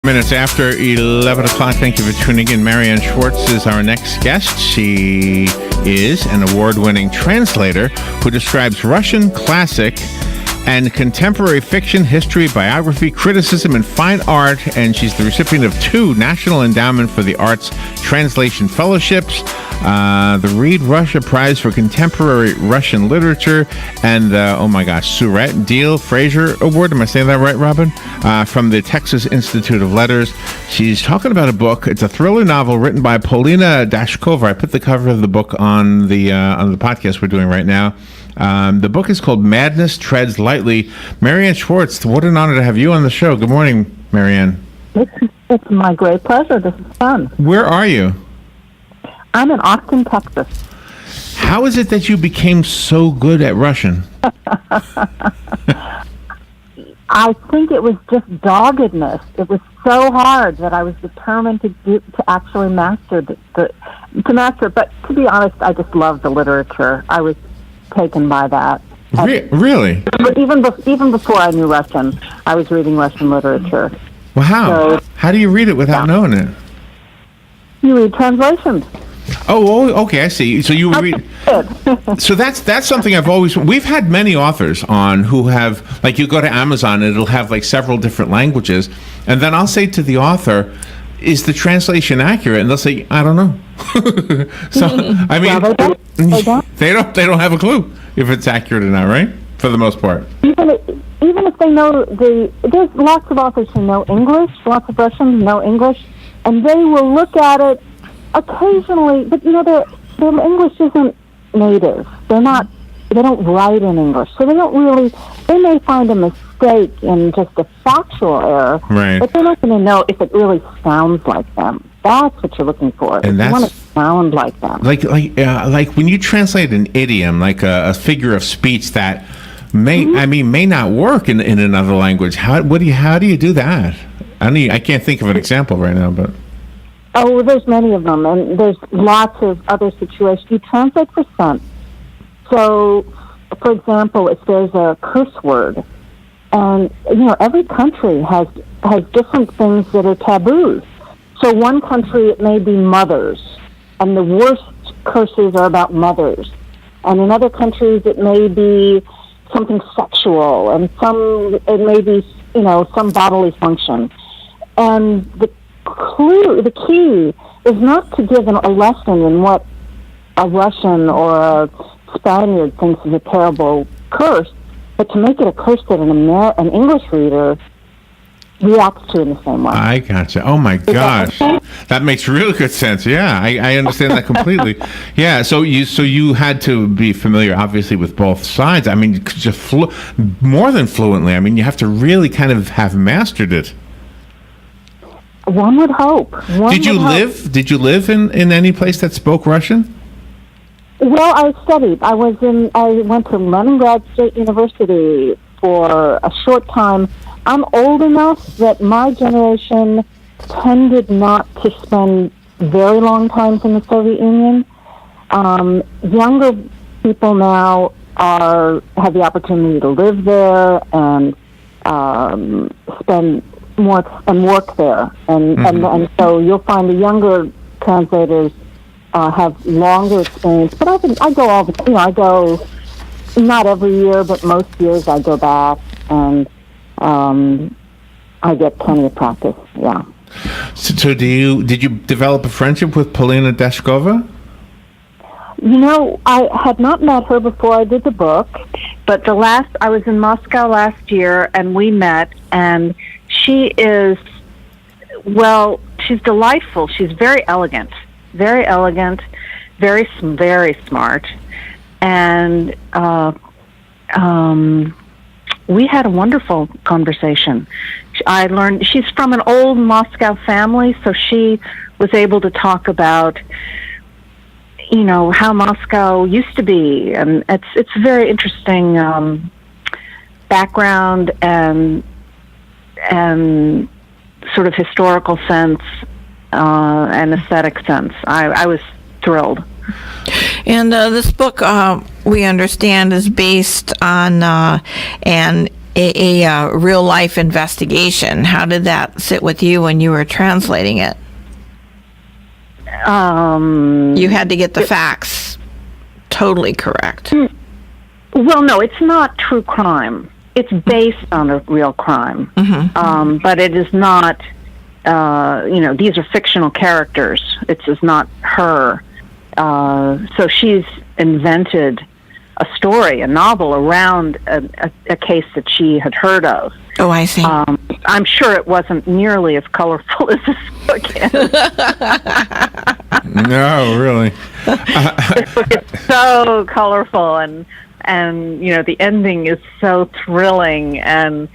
Minutes after 11 o'clock. Thank you for tuning in. Marian Schwartz is our next guest. She is an award-winning translator who describes Russian classic and contemporary fiction, history, biography, criticism, and fine art. And she's the recipient of 2 National Endowment for the Arts Translation Fellowships, the Read Russia Prize for Contemporary Russian Literature, and the, Surratt Deal Fraser Award. Am I saying that right, Robin? From the Texas Institute of Letters. She's talking about a book. It's a thriller novel written by Polina Dashkova. I put the cover of the book on the podcast we're doing right now. The book is called Madness Treads Lightly. Marian Schwartz, what an honor to have you on the show. Good morning, Marian. It's my great pleasure. This is fun. Where are you? I'm in Austin, Texas. How is it that you became so good at Russian? I think it was just doggedness. It was so hard that I was determined to actually master to master it. But to be honest, I just loved the literature. I was taken by that. Really? But even before I knew Russian, I was reading Russian literature. Wow. So, how do you read it without knowing it? You read translations. Oh, okay, I see. So you read. So that's something I've always. We've had many authors on who have, like, you go to Amazon and it'll have like several different languages, and then I'll say to the author, "Is the translation accurate?" And they'll say, "I don't know." So I mean, they don't have a clue if it's accurate or not, right? For the most part. Even if they know there's lots of authors who know English, lots of Russians know English, and they will look at it occasionally, but their English isn't native. They don't write in English, so they may find a mistake in just a factual error, right? But they're not going to know if it really sounds like them. That's what you're looking for. And you want to sound like them. Like when you translate an idiom, like a figure of speech that may not work in another language. How do you do that? I can't think of an example right now, but. Oh, there's many of them, and there's lots of other situations. You translate for sense. So, for example, if there's a curse word, and every country has different things that are taboos. So, one country it may be mothers, and the worst curses are about mothers. And in other countries it may be something sexual, and it may be some bodily function. And the key is not to give a lesson in what a Russian or a Spaniard thinks is a terrible curse, but to make it a curse that an English reader reacts to in the same way. I gotcha. Oh my gosh, that makes really good sense. Yeah, I understand that completely. Yeah, so you had to be familiar, obviously, with both sides. I mean, just more than fluently. I mean, you have to really kind of have mastered it. One would hope. Did you live in any place that spoke Russian? Well, I studied. I went to Leningrad State University for a short time. I'm old enough that my generation tended not to spend very long times in the Soviet Union. Younger people now have the opportunity to live there and spend more and work there, and so you'll find the younger translators have longer experience. But I go I go not every year, but most years I go back, and I get plenty of practice. Yeah. So did you develop a friendship with Polina Dashkova? I had not met her before I did the book, but I was in Moscow last year, and we met, and she is, she's delightful. She's very elegant, very smart. And we had a wonderful conversation. I learned she's from an old Moscow family, so she was able to talk about, how Moscow used to be. And it's a very interesting background and sort of historical sense and aesthetic sense. I was thrilled. And this book, we understand, is based on an a real life investigation. How did that sit with you when you were translating it? You had to get the facts totally correct. Well, no, it's not true crime. It's based on a real crime, but it is not. These are fictional characters. It's just not her. So she's invented a story, a novel around a case that she had heard of. Oh, I see. I'm sure it wasn't nearly as colorful as this book is. No, really. This book is so colorful, and the ending is so thrilling, and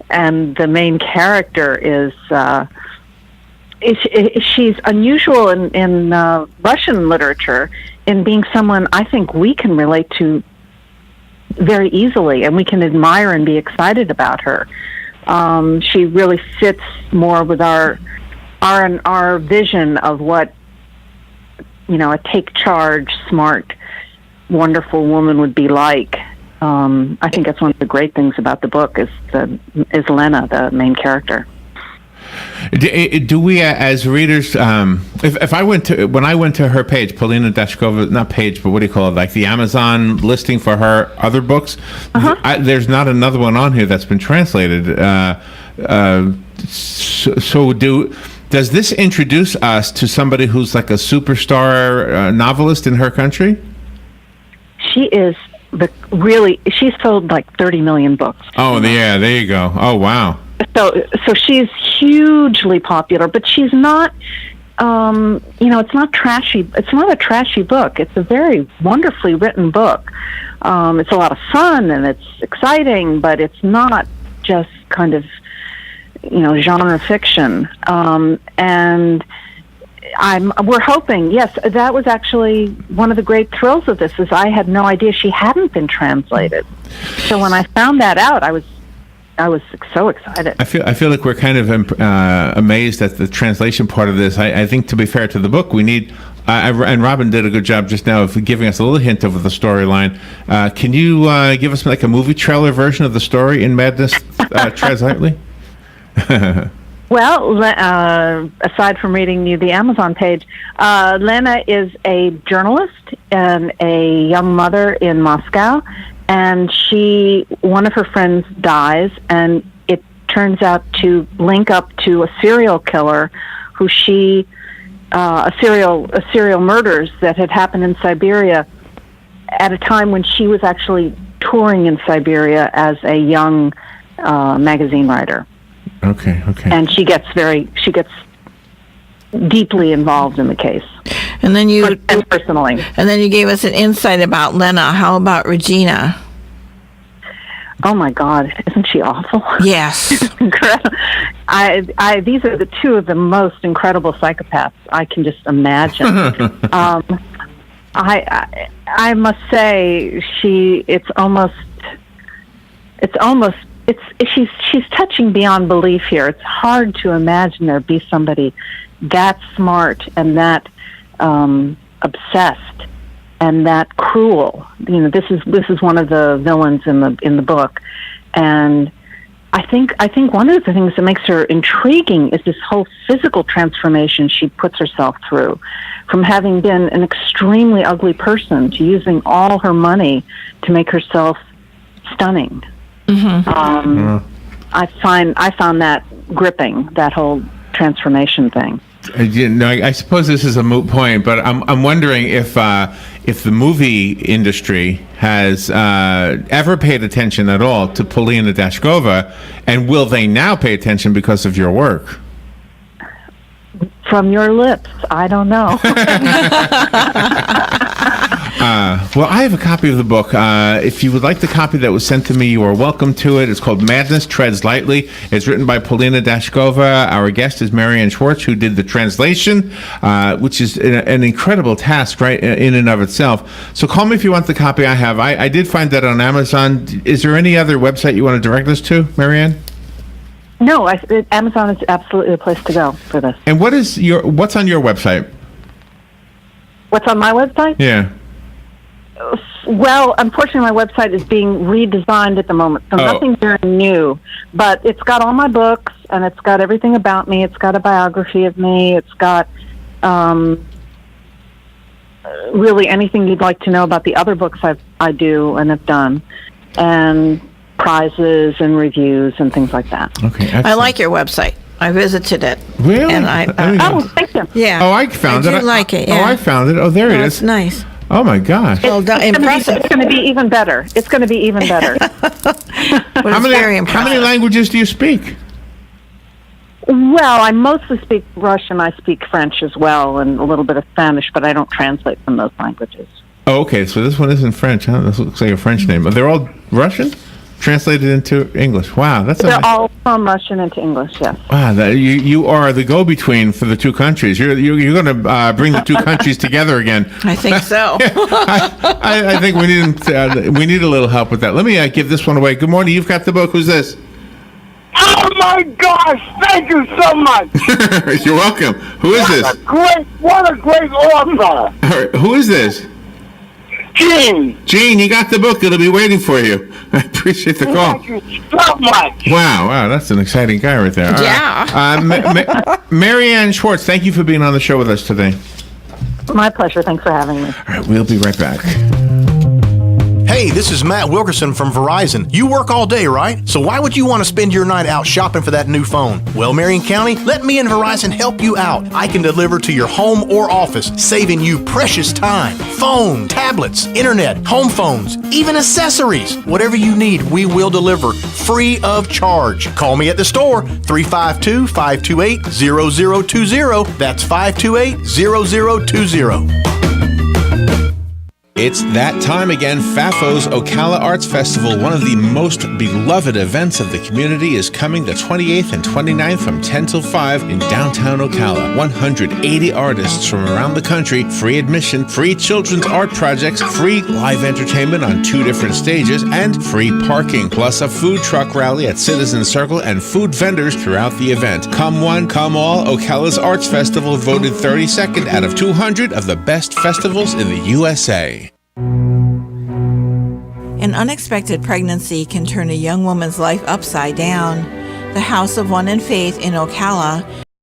the main character is she's unusual in Russian literature in being someone I think we can relate to very easily, and we can admire and be excited about her. She really fits more with our vision of what a take charge, smart, wonderful woman would be like. I think that's one of the great things about the book is Lena, the main character. Do we, as readers, if when I went to her page, Polina Dashkova, not page, but what do you call it, like the Amazon listing for her other books, there's not another one on here that's been translated. Does this introduce us to somebody who's like a superstar novelist in her country? She is she's sold like 30 million books. Oh, yeah, there you go. Oh, wow. So she's hugely popular, but she's not, it's not trashy. It's not a trashy book. It's a very wonderfully written book. It's a lot of fun and it's exciting, but it's not just kind of, genre fiction. And we're hoping, yes, that was actually one of the great thrills of this is I had no idea she hadn't been translated. So when I found that out, I was so excited. I feel like we're kind of amazed at the translation part of this. I think, to be fair to the book, we need. And Robin did a good job just now of giving us a little hint of the storyline. Can you give us like a movie trailer version of the story in Madnness? Treads Lightly. Well, aside from reading you the Amazon page, Lena is a journalist and a young mother in Moscow. And one of her friends dies, and it turns out to link up to a serial killer who a serial murders that had happened in Siberia at a time when she was actually touring in Siberia as a young magazine writer. Okay. And she gets deeply involved in the case. And then personally. And then you gave us an insight about Lena. How about Regina? Oh my God, isn't she awful? Yes. Incredible. These are the two of the most incredible psychopaths I can just imagine. I must say she's touching beyond belief here. It's hard to imagine there be somebody that smart and that obsessed and that cruel. This is one of the villains in the book, and I think one of the things that makes her intriguing is this whole physical transformation she puts herself through, from having been an extremely ugly person to using all her money to make herself stunning. I found that gripping, that whole transformation thing. I suppose this is a moot point, but I'm wondering if the movie industry has ever paid attention at all to Polina Dashkova, and will they now pay attention because of your work? From your lips, I don't know. Well, I have a copy of the book. If you would like the copy that was sent to me, you are welcome to it. It's called Madnness, Treads Lightly. It's written by Polina Dashkova. Our guest is Marian Schwartz, who did the translation, which is an incredible task, right, in and of itself. So call me if you want the copy I have. I did find that on Amazon. Is there any other website you want to direct us to, Marian? No, Amazon is absolutely the place to go for this. And what's on your website? What's on my website? Yeah. Well, unfortunately, my website is being redesigned at the moment, so nothing very new. But it's got all my books, and it's got everything about me. It's got a biography of me. It's got really anything you'd like to know about the other books I do and have done, and prizes and reviews and things like that. Okay, excellent. I like your website. I visited it. Really? And Oh, thank you. yeah. Oh, I found it. I do like it. Yeah. Oh, I found it. Oh, there it It's is. nice. Oh my gosh. Well done. Impressive. It's going to be even better. It's going to be even better. But it's very impressive. How many languages do you speak? Well, I mostly speak Russian. I speak French as well, and a little bit of Spanish, but I don't translate from those languages. Oh, okay. So this one isn't French, huh? This looks like a French name. They're all Russian? Translated into English. Wow, that's They're all from Russian into English, yes. Wow, you are the go-between for the two countries. You're going to bring the two countries together again. I think so. I think we need a little help with that. Let me give this one away. Good morning. You've got the book. Who's this? Oh my gosh! Thank you so much. You're welcome. Who is this? What a great author. All right, who is this? Gene. Gene, you got the book. It'll be waiting for you. I appreciate the call. Thank you so much. Wow, that's an exciting guy right there. All Yeah. right. Marian Schwartz, thank you for being on the show with us today. My pleasure. Thanks for having me. All right, we'll be right back. Hey, this is Matt Wilkerson from Verizon. You work all day, right? So why would you want to spend your night out shopping for that new phone? Well, Marion County, let me and Verizon help you out. I can deliver to your home or office, saving you precious time. Phone, tablets, internet, home phones, even accessories. Whatever you need, we will deliver free of charge. Call me at the store, 352-528-0020. That's 528-0020. It's that time again. FAFO's Ocala Arts Festival, one of the most beloved events of the community, is coming the 28th and 29th from 10 till 5 in downtown Ocala. 180 artists from around the country, free admission, free children's art projects, free live entertainment on 2 different stages, and free parking, plus a food truck rally at Citizen Circle and food vendors throughout the event. Come one, come all. Ocala's Arts Festival voted 32nd out of 200 of the best festivals in the USA. An unexpected pregnancy can turn a young woman's life upside down. The House of One in Faith in Ocala